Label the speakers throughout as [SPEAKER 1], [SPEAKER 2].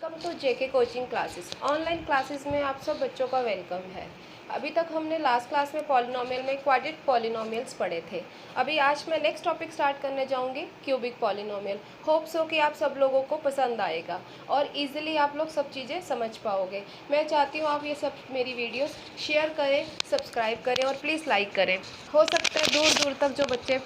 [SPEAKER 1] Welcome to JK coaching classes. Online classes में आप सब बच्चों का वेलकम है। अभी तक हमने लास्ट क्लास में पॉलिनोमियल में क्वाड्रेटिक पॉलिनोमियल्स पढ़े थे। अभी आज मैं नेक्स्ट टॉपिक स्टार्ट करने जाऊंगी, क्यूबिक पॉलिनोमियल। होप सो कि आप सब लोगों को पसंद आएगा और इजीली आप लोग सब चीज़ें समझ पाओगे। मैं चाहती हूँ आप ये सब मेरी वीडियोस शेयर करें, सब्सक्राइब करें और प्लीज़ लाइक करें। हो सकता है दूर दूर तक जो बच्चे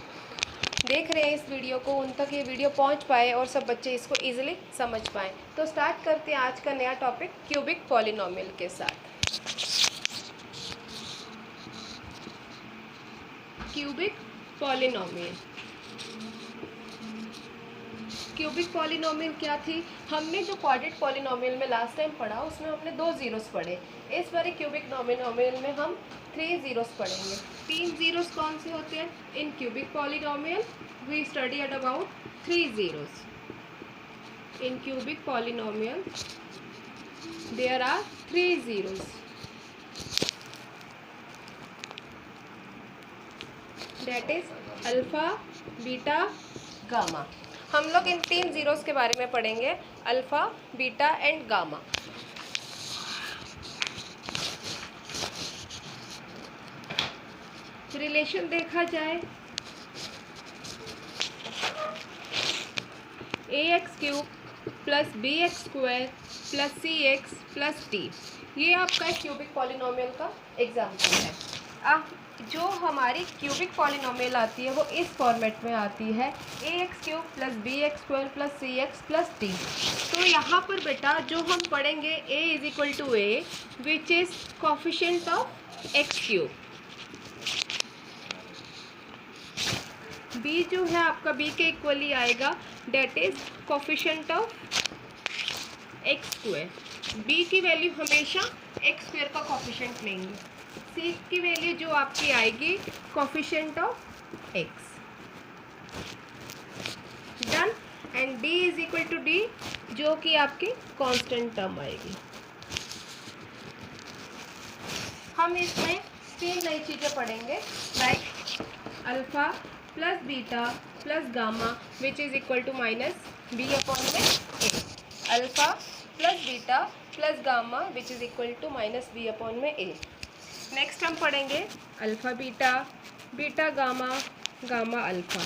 [SPEAKER 1] देख रहे हैं इस वीडियो को, उन तक ये वीडियो पहुंच पाए और सब बच्चे इसको इजीली समझ पाएँ। तो स्टार्ट करते हैं आज का नया टॉपिक क्यूबिक पॉलिनोमियल के साथ। Cubic polynomial. क्यूबिक पॉलिनोमियल क्या थी? हमने जो क्वाड्रेटिक पॉलिनोमियल में लास्ट टाइम पढ़ा उसमें हमने 2 जीरोस पढ़े। इस बार क्यूबिक पॉलिनोमियल में हम 3 जीरोस पढ़ेंगे। 3 जीरोस कौन से होते हैं? In cubic polynomial we studied about 3 zeros. In cubic polynomial there are 3 zeros. That is alpha, beta, gamma. हम लोग इन 3 जीरोस के बारे में पढ़ेंगे, alpha, beta and gamma. Relation देखा जाए, ax³ plus bx² plus cx plus d, ये आपका क्यूबिक पॉलिनोमियल का एग्जाम्पल है। जो हमारी क्यूबिक पॉलिनोमियल आती है वो इस फॉर्मेट में आती है, ax³ plus bx² plus cx plus d। तो यहाँ पर बेटा जो हम पढ़ेंगे a is equal to a which is coefficient of x³, b जो है आपका b के इक्वली आएगा, that is coefficient of x²। b की वैल्यू हमेशा x² का कोफिशिएंट लेंगे। c की वैल्यू जो आपकी आएगी coefficient of x। Done. And d is equal to d जो कि आपकी कांस्टेंट टर्म आएगी। हम इसमें 3 नई चीज़ें पढ़ेंगे, like alpha plus beta plus gamma which is equal to minus b upon में a। Alpha plus beta plus gamma which is equal to minus b upon में a। नेक्स्ट हम पढ़ेंगे alpha beta, beta gamma, gamma alpha.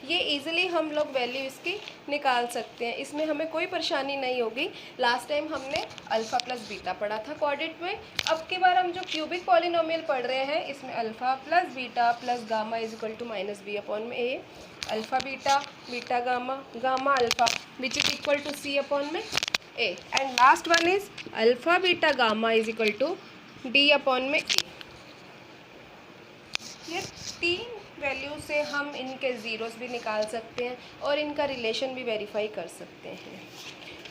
[SPEAKER 1] ये easily हम लोग value इसकी निकाल सकते हैं, इसमें हमें कोई परेशानी नहीं होगी। लास्ट टाइम हमने अल्फ़ा प्लस बीटा पढ़ा था क्वाड्रेटिक में। अब की बार हम जो क्यूबिक पॉलिनोमियल पढ़ रहे हैं इसमें alpha plus beta plus gamma is equal to minus b upon में a। Alpha beta, beta gamma, gamma alpha which is equal to c upon में a। And last one is alpha beta gamma is equal to d upon में a। ये 3 value से हम इनके zeros भी निकाल सकते हैं और इनका रिलेशन भी वेरीफाई कर सकते हैं।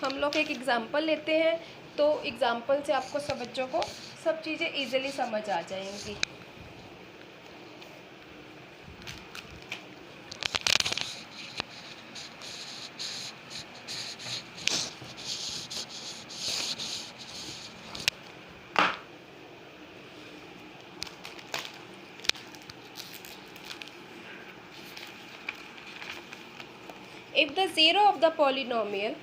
[SPEAKER 1] हम लोग एक एग्ज़ाम्पल लेते हैं, तो एग्ज़ाम्पल से आपको सब बच्चों को सब चीज़ें इजीली समझ आ जाएंगी। If the zero of the polynomial,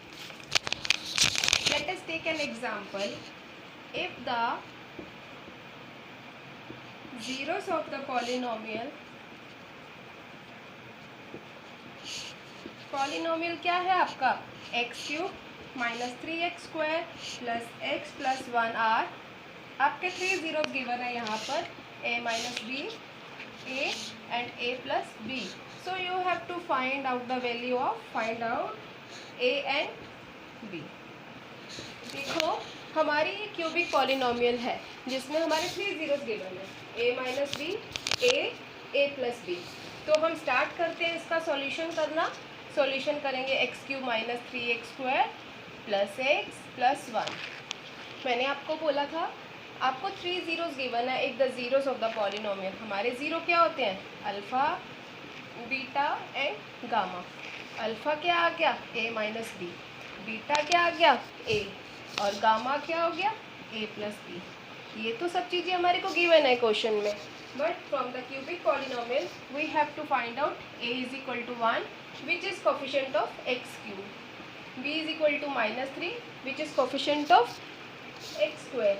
[SPEAKER 1] let us take an example, if the zeros of the polynomial क्या है आपका x³ minus 3x² plus x plus 1r। आपके 3 जीरो गिवन है यहाँ पर, a minus b, a and a plus b। So you have to find out the value of a and b। देखो हमारी ये क्यूबिक पॉलिनोमियल है जिसमें हमारे 3 जीरोस गिवन है, a minus B, a plus B. तो हम स्टार्ट करते हैं इसका सॉल्यूशन करना। सॉल्यूशन करेंगे x³ minus 3x² plus x plus 1। मैंने आपको बोला था आपको 3 जीरोस गिवन है। एक the zeros of the polynomial, हमारे ज़ीरो क्या होते हैं? Alpha, beta and gamma. Alpha क्या आ गया? a माइनस बी, बीटा क्या आ गया? a, और गामा क्या हो गया? a plus B. ये तो सब चीज़ें हमारे को गिवन है क्वेश्चन में, but from the cubic polynomial we have to find out a is equal to 1 which is coefficient of x³। b is equal to -3 which is coefficient of x square,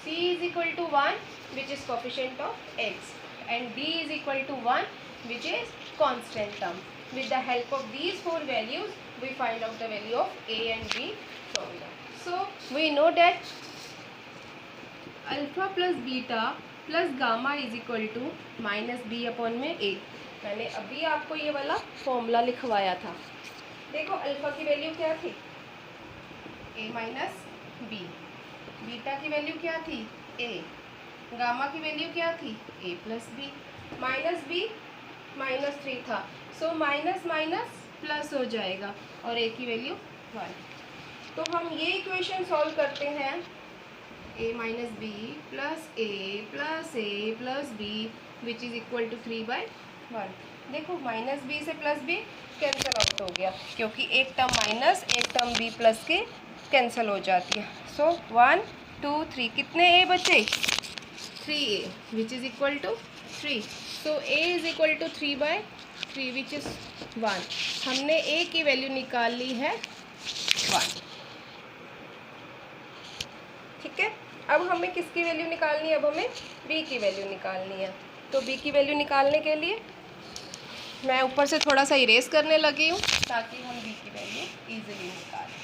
[SPEAKER 1] c is equal to 1 which is coefficient of x, and d is equal to 1 which is constant term. With the help of these four values we find out the value of a and b formula. So we know that alpha plus beta plus gamma is equal to -b upon में a। मैंने अभी आपको ये वाला formula लिखवाया था। देखो alpha की वैल्यू क्या थी, a माइनस बी, बीटा की वैल्यू क्या थी a, गामा की वैल्यू क्या थी a प्लस बी, -b -3 था, सो माइनस माइनस प्लस हो जाएगा और a की वैल्यू 1। तो हम ये इक्वेशन सॉल्व करते हैं, a minus B plus a plus B which is equal to 3/1। देखो माइनस बी से प्लस बी कैंसिल आउट हो गया क्योंकि एक टर्म माइनस एक टर्म बी प्लस के कैंसिल हो जाती है। सो 1 2 3 कितने a बचे, 3a which is equal to 3। So a is equal to 3/3 which is 1। हमने a की वैल्यू निकाल ली है 1। ठीक है, अब हमें किसकी वैल्यू निकालनी है, अब हमें b की वैल्यू निकालनी है। तो b की वैल्यू निकालने के लिए मैं ऊपर से थोड़ा सा इरेज करने लगी हूँ ताकि हम b की वैल्यू इजीली निकाल लें।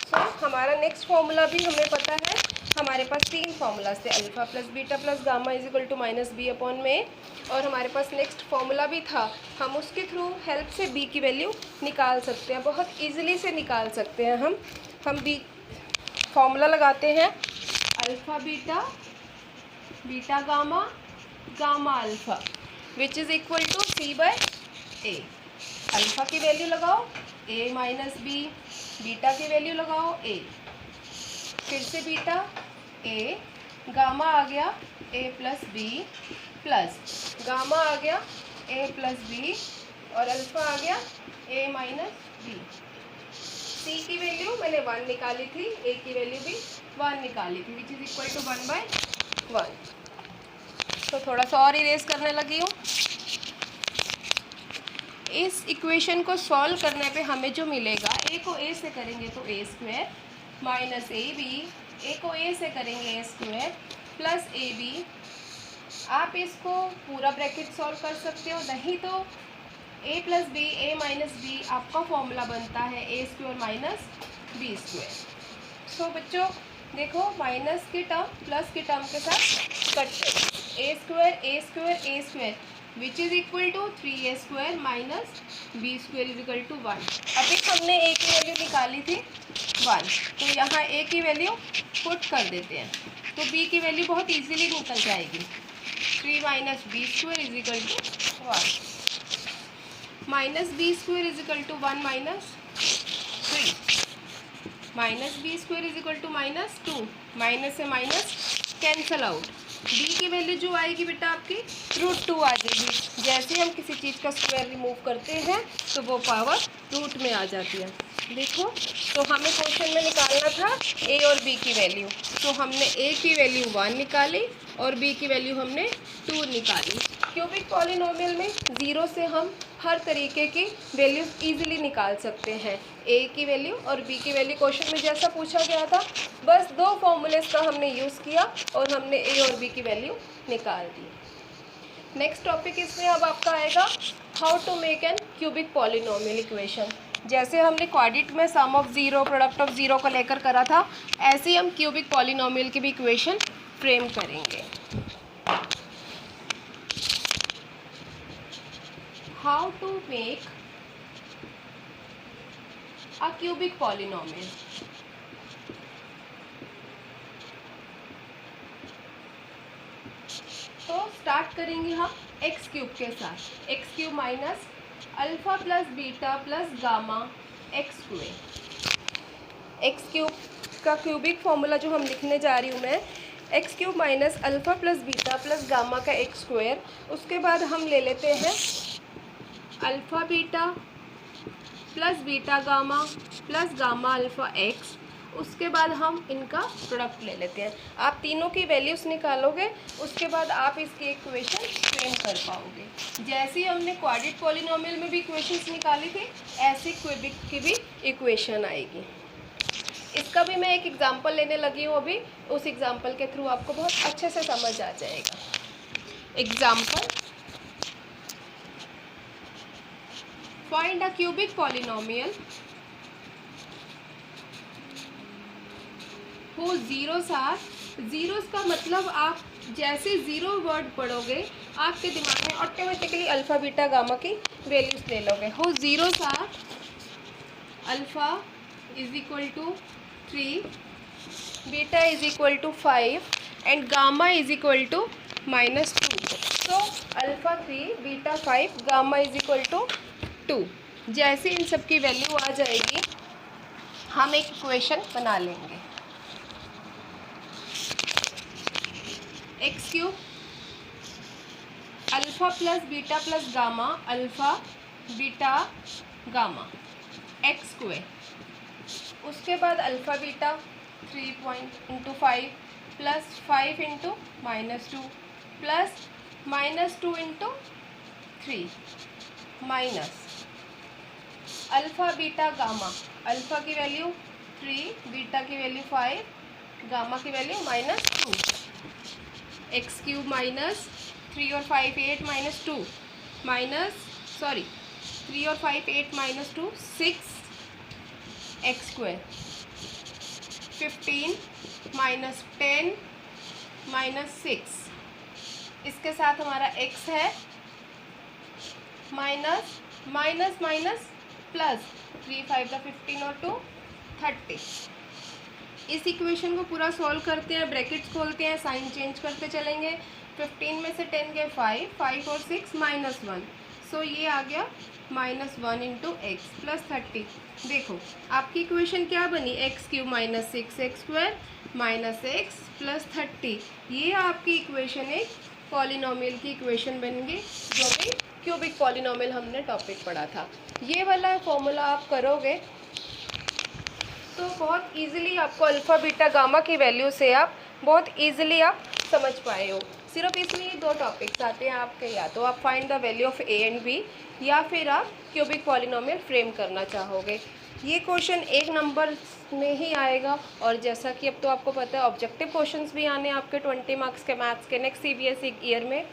[SPEAKER 1] सो हमारा नेक्स्ट फॉर्मूला भी हमें पता है, हमारे पास 3 फार्मूलाज थे, alpha plus beta plus gamma is equal to -b upon में, और हमारे पास नेक्स्ट फार्मूला भी था, हम उसके थ्रू हेल्प से b की वैल्यू निकाल सकते हैं, बहुत ईजिली से निकाल सकते हैं। हम b फॉर्मूला लगाते हैं, alpha beta beta gamma gamma alpha which is equal to c/a। Alpha की वैल्यू लगाओ a माइनस बी, बीटा की वैल्यू लगाओ a, फिर से बीटा a, गामा आ गया a plus B plus gamma आ गया a प्लस बी और अल्फ़ा आ गया a माइनस बी। c की वैल्यू मैंने 1 निकाली थी, a की वैल्यू भी 1 निकाली थी विच इज़ इक्वल टू 1/1। तो थोड़ा सा और इरेज करने लगी हूँ। इस इक्वेशन को सॉल्व करने पे हमें जो मिलेगा, a को a से करेंगे तो a square minus A B, a को a से करेंगे a square plus A B. आप इसको पूरा ब्रैकेट सॉल्व कर सकते हो, नहीं तो a plus B a minus B आपका फॉर्मूला बनता है a square minus B square. So बच्चों देखो माइनस के टर्म प्लस के टर्म के साथ कट करें, a square which is equal to 3a square minus B square is equal to 1। अभी हमने a की वैल्यू निकाली थी 1, तो यहाँ a की वैल्यू पुट कर देते हैं तो b की वैल्यू बहुत इजीली निकल जाएगी, 3 minus B square is equal to 1, minus B square is equal to 1 minus 3, minus B square is equal to -2, minus से माइनस कैंसल आउट, b की वैल्यू जो आएगी बेटा आपकी √2 आ जाएगी। जैसे हम किसी चीज़ का स्क्वायर रिमूव करते हैं तो वो पावर रूट में आ जाती है। देखो तो हमें क्वेश्चन में निकालना था a और b की वैल्यू, तो हमने a की वैल्यू 1 निकाली और b की वैल्यू हमने 2 निकाली। क्यूबिक पॉलिनोमियल में 0 से हम हर तरीके की वैल्यू इजीली निकाल सकते हैं, a की वैल्यू और b की वैल्यू। क्वेश्चन में जैसा पूछा गया था बस 2 फॉर्मूलेस का हमने यूज़ किया और हमने a और b की वैल्यू निकाल दी। नेक्स्ट टॉपिक इसमें अब आपका आएगा how to make an cubic polynomial equation. जैसे हमने क्वाड्रेटिक में sum of zero product of zero को लेकर करा था, ऐसे ही हम क्यूबिक पॉलिनोमियल की भी इक्वेशन फ्रेम करेंगे। How to make a cubic polynomial. तो स्टार्ट करेंगे हम एक्स क्यूब के साथ, X cube minus alpha plus beta plus gamma X square. X cube का क्यूबिक फॉर्मूला जो हम लिखने जा रही हूँ मैं, X cube minus alpha plus beta plus gamma का एक्स स्क्वायर। उसके बाद हम ले लेते हैं alpha beta plus beta gamma plus gamma alpha X, उसके बाद हम इनका प्रोडक्ट ले लेते हैं। आप तीनों की वैल्यूज़ निकालोगे, उसके बाद आप इसकी इक्वेशन फ्रेम कर पाओगे। जैसे ही हमने क्वाड्रेटिक पॉलिनोमियल में भी इक्वेशंस निकाली थी, ऐसे क्यूबिक की भी इक्वेशन आएगी। इसका भी मैं एक एग्जांपल लेने लगी हूँ अभी, उस एग्जांपल के थ्रू आपको बहुत अच्छे से समझ आ जाएगा। Example, find a cubic polynomial हो जीरोस आर। जीरोस का मतलब आप जैसे ज़ीरो वर्ड पढ़ोगे आपके दिमाग में ऑटोमेटिकली अल्फ़ा बीटा गामा की वैल्यूज ले लोगे। हो zeros are alpha is equal to 3, beta is equal to 5 and gamma is equal to -2। तो alpha 3, beta 5, gamma is equal to 2। जैसे इन सब की वैल्यू आ जाएगी, हम एक इक्वेशन बना लेंगे। X cube alpha plus beta plus gamma, alpha beta gamma X square. उसके बाद alpha beta 3 into 5 plus 5 into -2 plus -2 into 3 minus alpha beta gamma. Alpha की वैल्यू 3, बीटा की वैल्यू 5, गामा की वैल्यू -2। एक्स क्यूब माइनस 3 और 5 8 -2 3 और 5 8 -2 6 x square. 15 -10 -6, इसके साथ हमारा x है, माइनस माइनस माइनस प्लस 3 5 15 और 2 30। इस इक्वेशन को पूरा सॉल्व करते हैं, ब्रैकेट्स खोलते हैं, साइन चेंज करते चलेंगे। 15 में से 10 गए 5, 5 और 6 -1, सो ये आ गया -1 इंटू एक्स प्लस 30। देखो आपकी इक्वेशन क्या बनी, x cube minus 6 x square minus x plus 30। ये आपकी इक्वेशन एक पॉलिनोमियल की इक्वेशन बन गई, जो भी क्यूबिक पॉलिनोमियल हमने टॉपिक पढ़ा था। ये वाला फॉर्मूला आप करोगे तो बहुत इजीली आपको अल्फ़ा बीटा गामा की वैल्यू से आप बहुत इजीली आप समझ पाए हो। सिर्फ इसमें ये दो टॉपिक्स आते हैं आपके, या तो आप find the value of A and B, या फिर आप क्यूबिक पॉलिनोमियल फ्रेम करना चाहोगे। ये क्वेश्चन 1 नंबर में ही आएगा, और जैसा कि अब तो आपको पता है ऑब्जेक्टिव क्वेश्चंस भी आने आपके 20 मार्क्स के मैथ्स के नेक्स्ट CBSE ईयर में,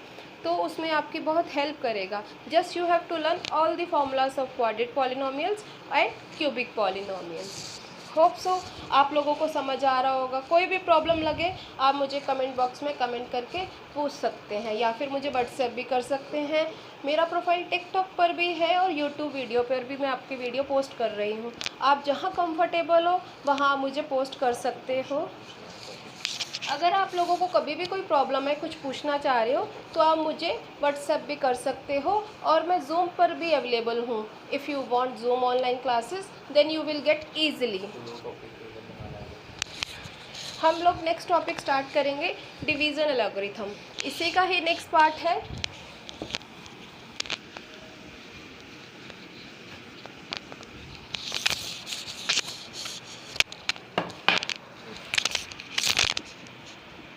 [SPEAKER 1] तो उसमें आपकी बहुत हेल्प करेगा। Just you have to learn all the formulas of quadratic polynomials and cubic polynomials. Hope so आप लोगों को समझ आ रहा होगा। कोई भी प्रॉब्लम लगे आप मुझे कमेंट बॉक्स में कमेंट करके पूछ सकते हैं, या फिर मुझे व्हाट्सएप भी कर सकते हैं। मेरा प्रोफाइल टिकटॉक पर भी है और यूट्यूब वीडियो पर भी मैं आपकी वीडियो पोस्ट कर रही हूँ। आप जहाँ कंफर्टेबल हो वहाँ मुझे पोस्ट कर सकते हो। अगर आप लोगों को कभी भी कोई प्रॉब्लम है, कुछ पूछना चाह रहे हो, तो आप मुझे व्हाट्सएप भी कर सकते हो, और मैं जूम पर भी अवेलेबल हूँ। If you want Zoom online classes then you will get easily. हम लोग नेक्स्ट टॉपिक स्टार्ट करेंगे, डिवीज़न एल्गोरिथम। इसी का ही नेक्स्ट पार्ट है।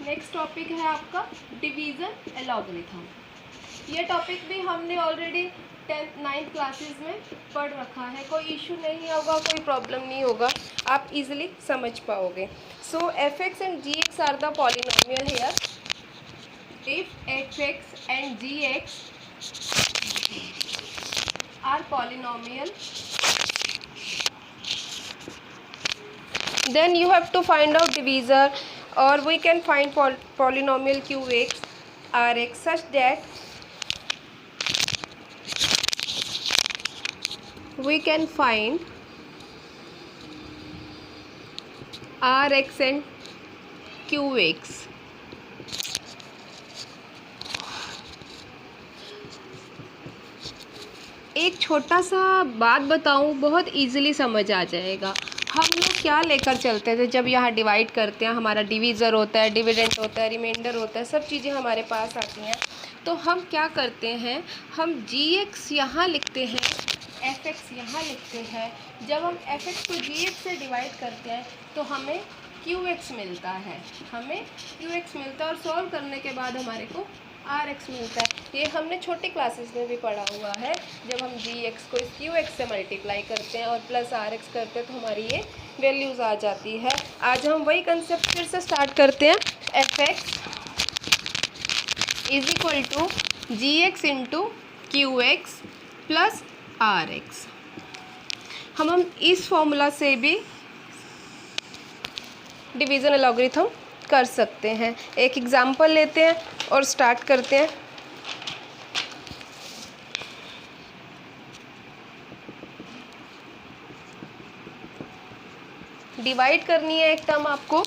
[SPEAKER 1] नेक्स्ट टॉपिक है आपका डिवीज़न एल्गोरिथम। ये टॉपिक भी हमने ऑलरेडी 10th 9th क्लासेस में पढ़ रखा है। कोई इशू नहीं होगा, कोई प्रॉब्लम नहीं होगा, आप इजीली समझ पाओगे। So fx and gx are the polynomial here. If fx and gx are polynomial, then you have to find out divisor, or we can find polynomial qx rx such that we can find rx and qx। एक छोटा सा बात बताऊं, बहुत easily समझ आ जाएगा। हम लोग क्या लेकर चलते थे जब यहाँ डिवाइड करते हैं, हमारा डिवीज़र होता है, डिविडेंड होता है, रिमाइंडर होता है, सब चीज़ें हमारे पास आती हैं। तो हम क्या करते हैं, हम gx यहाँ लिखते हैं एफ एक्स यहाँ लिखते हैं। जब हम एफ एक्स को जी एक्स से डिवाइड करते हैं तो हमें क्यू एक्स मिलता है, हमें क्यू एक्स मिलता है, और सॉल्व करने के बाद हमारे को आर एक्स मिलता है। ये हमने छोटी क्लासेस में भी पढ़ा हुआ है। जब हम जी एक्स को इस क्यू एक्स से मल्टीप्लाई करते हैं और प्लस आर एक्स करते हैं तो हमारी ये वैल्यूज़ आ जाती है। आज हम वही कंसेप्ट फिर से स्टार्ट करते हैं। F X is equal to G X into Q X plus R X. हम इस फॉर्मूला से भी डिवीज़न लॉगरिथम कर सकते हैं। एक एग्जांपल लेते हैं और स्टार्ट करते हैं। डिवाइड करनी है एक टर्म आपको,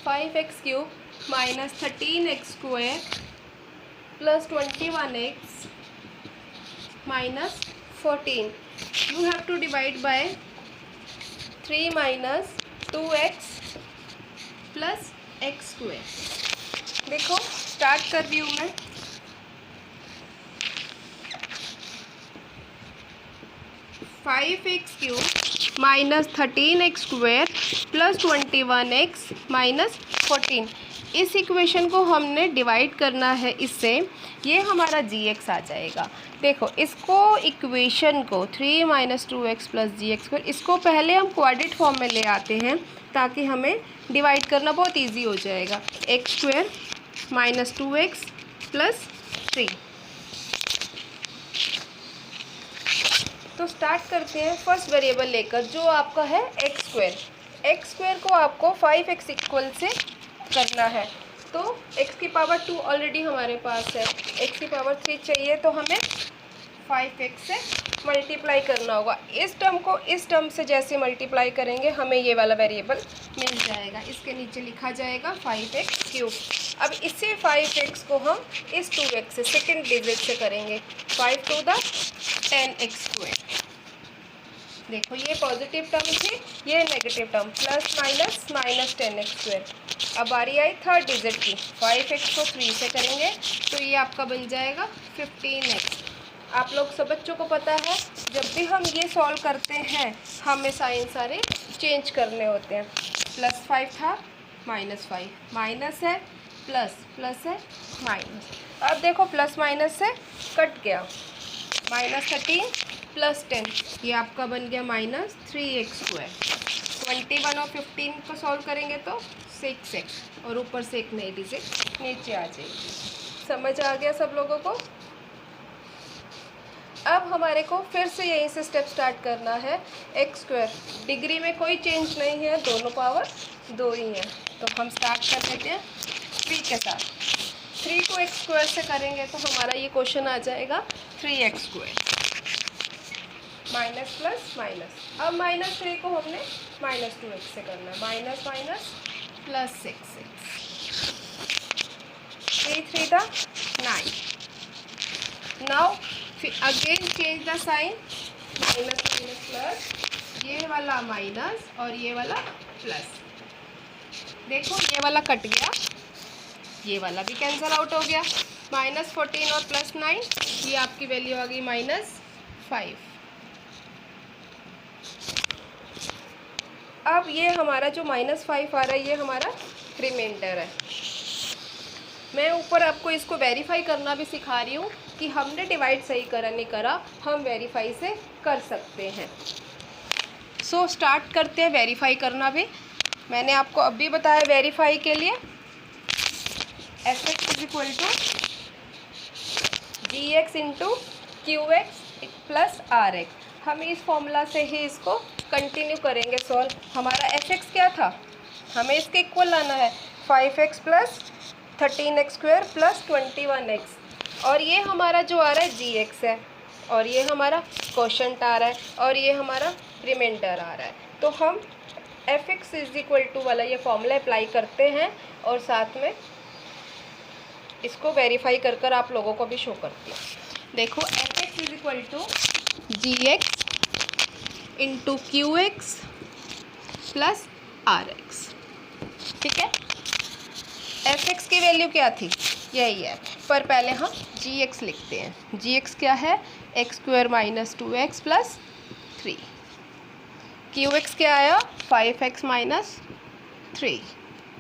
[SPEAKER 1] 5x³ minus 13x² plus 21x minus 14। You have to divide by 3 minus 2x plus x²। देखो स्टार्ट कर रही हूँ मैं। (5x³ minus 13x² plus 21x minus 14। इस इक्वेशन को हमने डिवाइड करना है इससे, ये हमारा gx आ जाएगा। देखो इसको इक्वेशन को 3 माइनस 2x प्लस gx², इसको पहले हम क्वाड्रेटिक फॉर्म में ले आते हैं ताकि हमें डिवाइड करना बहुत इजी हो जाएगा। x² minus 2x plus 3। तो स्टार्ट करते हैं फर्स्ट वेरिएबल लेकर जो आपका है x²। x² को आपको 5x इक्वल से करना है, तो x की पावर 2 ऑलरेडी हमारे पास है, x की पावर 3 चाहिए तो हमें 5x से मल्टीप्लाई करना होगा। इस टर्म को इस टर्म से जैसे मल्टीप्लाई करेंगे हमें ये वाला वेरिएबल मिल जाएगा। इसके नीचे लिखा जाएगा 5x³। अब इसी 5x को हम इस 2x से सेकेंड डिजिट से करेंगे, 5 टू द 10x²। देखो ये पॉजिटिव टर्म थी, ये negative term, plus minus minus 10x²। अब बारी आई थर्ड डिजिट की, 5x को 3 से करेंगे तो ये आपका बन जाएगा 15x। आप लोग सब बच्चों को पता है जब भी हम ये सॉल्व करते हैं हमें साइन सारे चेंज करने होते हैं। प्लस 5 था, माइनस 5, माइनस है प्लस, प्लस है माइनस। अब देखो प्लस माइनस से कट गया, माइनस 13 प्लस 10, ये आपका बन गया माइनस 3x²। 21 और 15 को सॉल्व करेंगे तो 6x, और ऊपर से एक नई डिजिट नीचे आ जाएगी। समझ आ गया सब लोगों को? अब हमारे को फिर से यहीं से स्टेप स्टार्ट करना है। x², डिग्री में कोई चेंज नहीं है, दोनों पावर 2 ही हैं, तो हम स्टार्ट कर लेते हैं 3 के साथ। 3 को x² से करेंगे तो हमारा ये क्वेश्चन आ जाएगा 3x²। माइनस प्लस माइनस, अब माइनस 3 को हमने माइनस 2x से करना है, माइनस माइनस प्लस 6x। 3 3 द 9। Now again change the sign, minus minus plus, ये वाला माइनस और ये वाला प्लस। देखो ये वाला कट गया, ये वाला भी कैंसिल आउट हो गया। माइनस 14 और प्लस 9, ये आपकी वैल्यू आ गई माइनस 5। अब ये हमारा जो माइनस 5 आ रहा है ये हमारा रिमाइंडर है। मैं ऊपर आपको इसको वेरीफाई करना भी सिखा रही हूँ कि हमने डिवाइड सही करा नहीं करा, हम वेरीफाई से कर सकते हैं। सो स्टार्ट करते हैं वेरीफाई करना भी। मैंने आपको अभी बताया वेरीफाई के लिए F X is equal to G X into Q X plus R X. हम इस फॉर्मूला से ही इसको कंटिन्यू करेंगे सॉल्व। हमारा एफ एक्स क्या था, हमें इसके इक्वल लाना है 5x plus 13x² plus 21x, और ये हमारा जो आ रहा है gx है, और ये हमारा क्वोशंट आ रहा है, और ये हमारा रिमाइंडर आ रहा है। तो हम F X is equal to वाला ये फॉर्मूला अप्लाई करते हैं और साथ में इसको वेरीफाई कर कर आप लोगों को भी शो करती हूँ। देखो F X is equal to G X into Q X plus R X. ठीक है, एफ एक्स की वैल्यू क्या थी, यही है, पर पहले हम जी एक्स लिखते हैं। जी एक्स क्या है, x square minus 2x plus 3। Q x क्या आया 5x माइनस 3।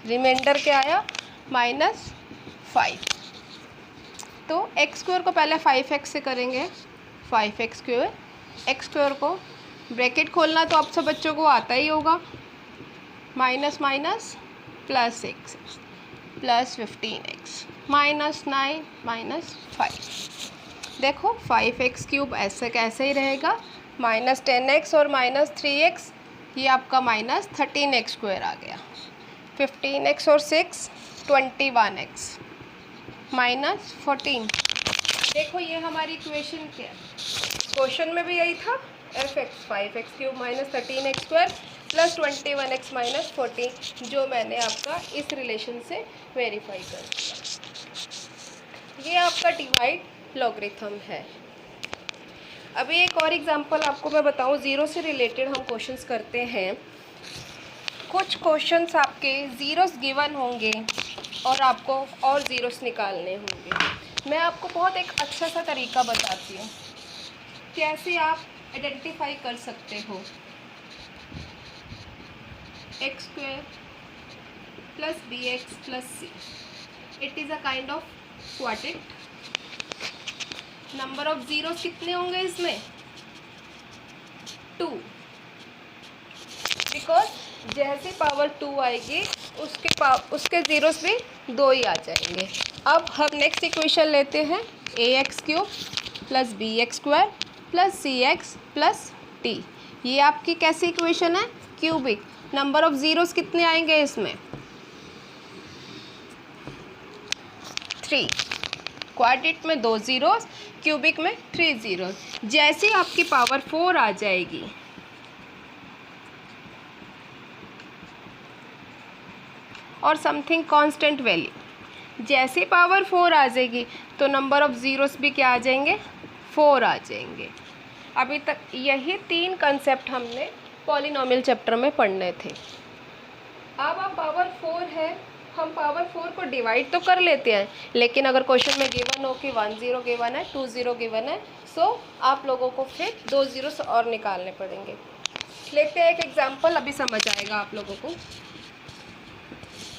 [SPEAKER 1] रिमाइंडर क्या आया -5। तो एक्स स्क्वायर को पहले 5x से करेंगे, 5x स्क्वायर। एक्स स्क्वायर को ब्रैकेट खोलना तो आप सब बच्चों को आता ही होगा, minus minus plus x plus 15x -9 -5। देखो 5x क्यूब ऐसे कैसे ही रहेगा, -10x और -3x, ये आपका -13x स्क्वायर आ गया। 15x और 6 21x -14। देखो ये हमारी इक्वेशन क्या है, क्वेश्चन में भी यही था, fx 5x cube -13x square plus 21x -14, जो मैंने आपका इस रिलेशन से वेरीफाई कर दिया। ये आपका डिवाइड लॉगरिथम है। अभी एक और एग्जांपल आपको मैं बताऊं, ज़ीरो से रिलेटेड हम क्वेश्चंस करते हैं। कुछ क्वेश्चंस आपके ज़ीरोस गिवन होंगे और आपको और ज़ीरोस निकालने होंगे। मैं आपको बहुत एक अच्छा सा तरीका बताती हूँ कैसे आप आइडेंटिफाई कर सकते हो X square plus B X plus C. It is a kind of quadrate. Number of zeros कितने होंगे इसमें 2, बिकॉज जैसे पावर 2 आएगी उसके ज़ीरोस भी 2 ही आ जाएंगे। अब हम नेक्स्ट इक्वेशन लेते हैं, A X cube plus B X square plus C X plus T. ये आपकी कैसी इक्वेशन है, क्यूबिक। नंबर ऑफ ज़ीरोस कितने आएंगे इसमें 3। क्वाड्रेट में 2 ज़ीरोस, क्यूबिक में 3 ज़ीरोस। जैसे आपकी पावर 4 आ जाएगी और समथिंग कांस्टेंट वैल्यू, जैसे पावर 4 आ जाएगी तो नंबर ऑफ ज़ीरोस भी क्या आ जाएंगे 4 आ जाएंगे। अभी तक यही 3 कंसेप्ट हमने पॉलिनोमियल चैप्टर में पढ़ने थे। अब पावर 4 है, हम पावर 4 को डिवाइड तो कर लेते हैं, लेकिन अगर क्वेश्चन में गिवन हो कि 1 0 गिवन है, 2 0 गिवन है, सो आप लोगों को फिर 2 ज़ीरोस और निकालने पड़ेंगे। लेते हैं एक एग्जांपल, अभी समझ आएगा आप लोगों को।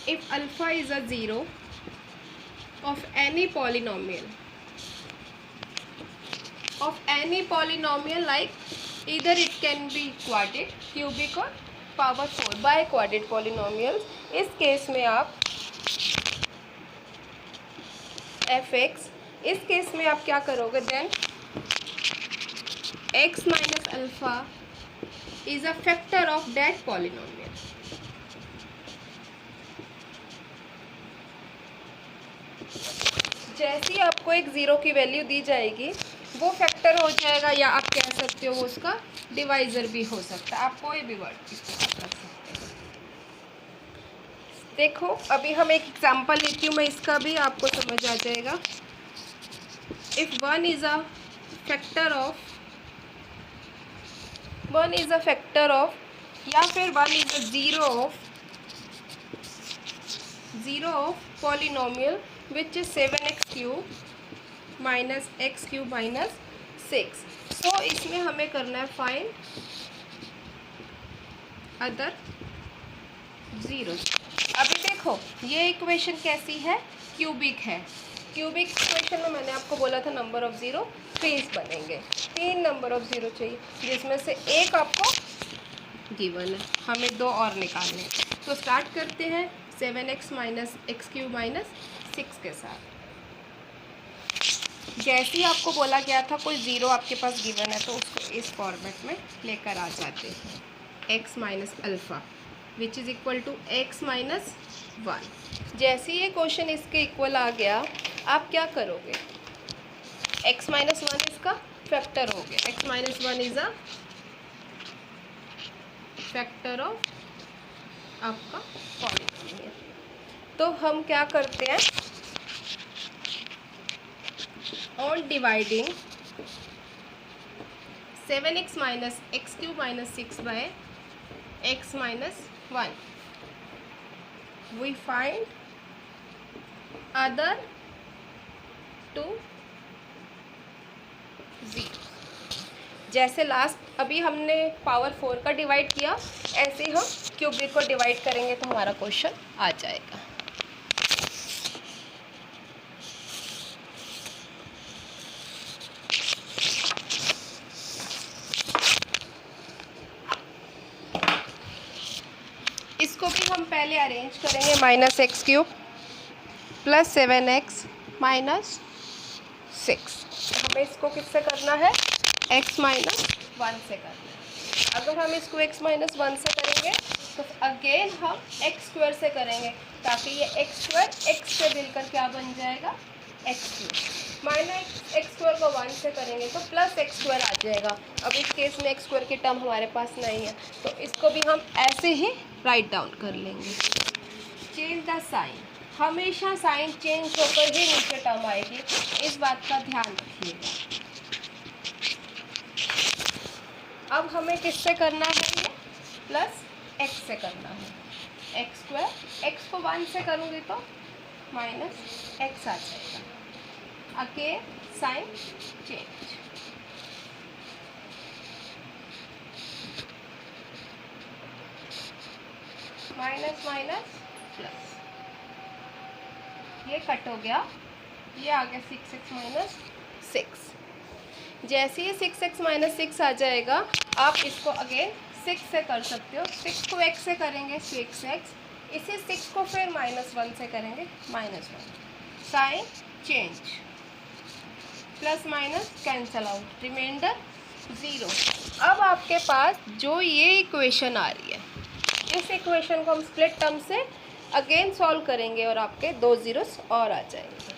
[SPEAKER 1] If alpha is a zero of any polynomial like either it can be quadratic, cubic or power 4 by quadratic polynomials। इस केस में आप fx, इस केस में आप क्या करोगे, then x minus alpha is a factor of that polynomial. जैसे ही आपको एक ज़ीरो की वैल्यू दी जाएगी वो फैक्टर हो जाएगा, या आप कह सकते हो वो उसका डिवाइज़र भी हो सकता है, आप कोई भी वर्ड इस्तेमाल कर सकते हैं। देखो अभी हम एक एग्जांपल लेती हूँ मैं, इसका भी आपको समझ आ जाएगा। If 1 is a factor of या फिर 1 is a zero of polynomial which is 7x cube minus X cube minus 6। सो इसमें हमें करना है फाइंड अदर ज़ीरो। अभी देखो ये इक्वेशन कैसी है, क्यूबिक है। क्यूबिक इक्वेशन में मैंने आपको बोला था नंबर ऑफ ज़ीरो 3 बनेंगे। 3 नंबर ऑफ ज़ीरो चाहिए, जिसमें से एक आपको गिवन है, हमें 2 और निकालने हैं। तो स्टार्ट करते हैं 7x minus X cube minus 6 के साथ। जैसे ही आपको बोला गया था कोई ज़ीरो आपके पास गिवन है तो उसको इस फॉर्मेट में लेकर आ जाते हैं, x minus alpha which is equal to x minus 1। जैसे ही ये क्वेश्चन इसके इक्वल आ गया, आप क्या करोगे, x माइनस 1 इसका फैक्टर हो गया, x minus 1 is a factor of आपका पॉलिनोमियल। तो हम क्या करते हैं, on dividing 7x minus X cube minus 6 by x minus 1 we find other 2 0। जैसे लास्ट अभी हमने पावर 4 का डिवाइड किया, ऐसे हम क्यूबिक को डिवाइड करेंगे तो हमारा क्वेश्चन आ जाएगा। इसको भी हम पहले अरेंज करेंगे, -x³ + 7x - 6। हमें इसको किससे करना है? x - 1 से करना है। अगर हम इसको x - 1 से करेंगे तो अगेन हम x² से करेंगे, ताकि ये x² x से मिलकर क्या बन जाएगा? x²। -x² को 1 से करेंगे तो +x² आ जाएगा। अब इस केस में x² की टर्म हमारे पास नहीं है, तो इसको भी हम ऐसे ही राइट डाउन कर लेंगे। चेंज द साइन, हमेशा साइन चेंज होकर ही नीचे टर्म आएगी, इस बात का ध्यान रखिएगा। अब हमें किससे करना है? ये +x से करना है। x², x को 1 से करूँगी तो -x आ जाएगा। Again sine change, minus minus plus, ये कट हो गया, ये आ गया 6x - 6। जैसे ही 6x - 6 आ जाएगा, आप इसको अगेन 6 से कर सकते हो। 6 को x से करेंगे 6x, इसी 6 को फिर -1 से करेंगे -1। Sign change, plus minus cancel out, reminder 0। अब आपके पास जो ये इक्वेशन आ रही है, इस इक्वेशन को हम स्प्लिट टर्म से अगेन सॉल्व करेंगे और आपके 2 ज़ीरोस और आ जाएंगे।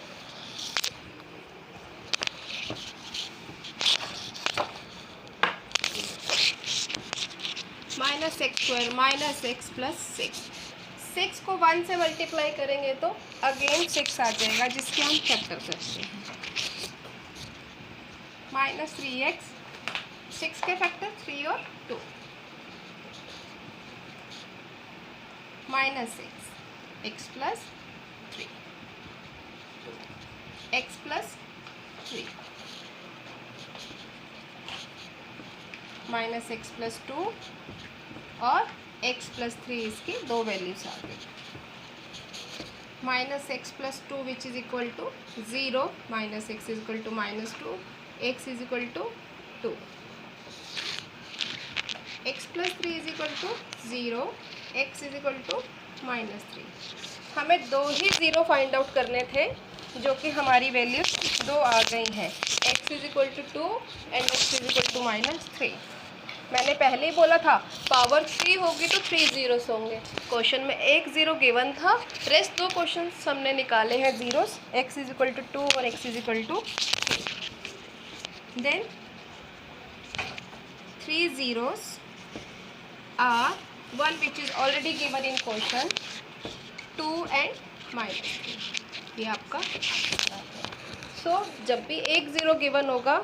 [SPEAKER 1] -x² - x + 6, 6 को 1 से मल्टीप्लाई करेंगे तो अगेन 6 आ जाएगा, जिसके हम फैक्टर करते हैं। -3x, 6 के फैक्टर 3 और 2, -6 x + 3, x + 3, -x + 2 और x + 3, इसकी 2 वैल्यूज आ गई। -x + 2 which is equal to 0, -x is equal to -2, x is equal to 2, x + 3 is equal to 0, x is equal to -3। हमें 2 ही ज़ीरो फाइंड आउट करने थे, जो कि हमारी वैल्यूज 2 आ गई हैं, x is equal to 2 and x is equal to -3। मैंने पहले ही बोला था पावर 3 होगी तो 3 ज़ीरोस होंगे। क्वेश्चन में 1 ज़ीरो गिवन था, रेस्ट 2 क्वेश्चन हमने निकाले हैं zeros, x is equal to 2 और x is equal to 3। Then 3 zeros are 1 which is already given in question, 2 and -3, ये आपका। सो जब भी 1 ज़ीरो गिवन होगा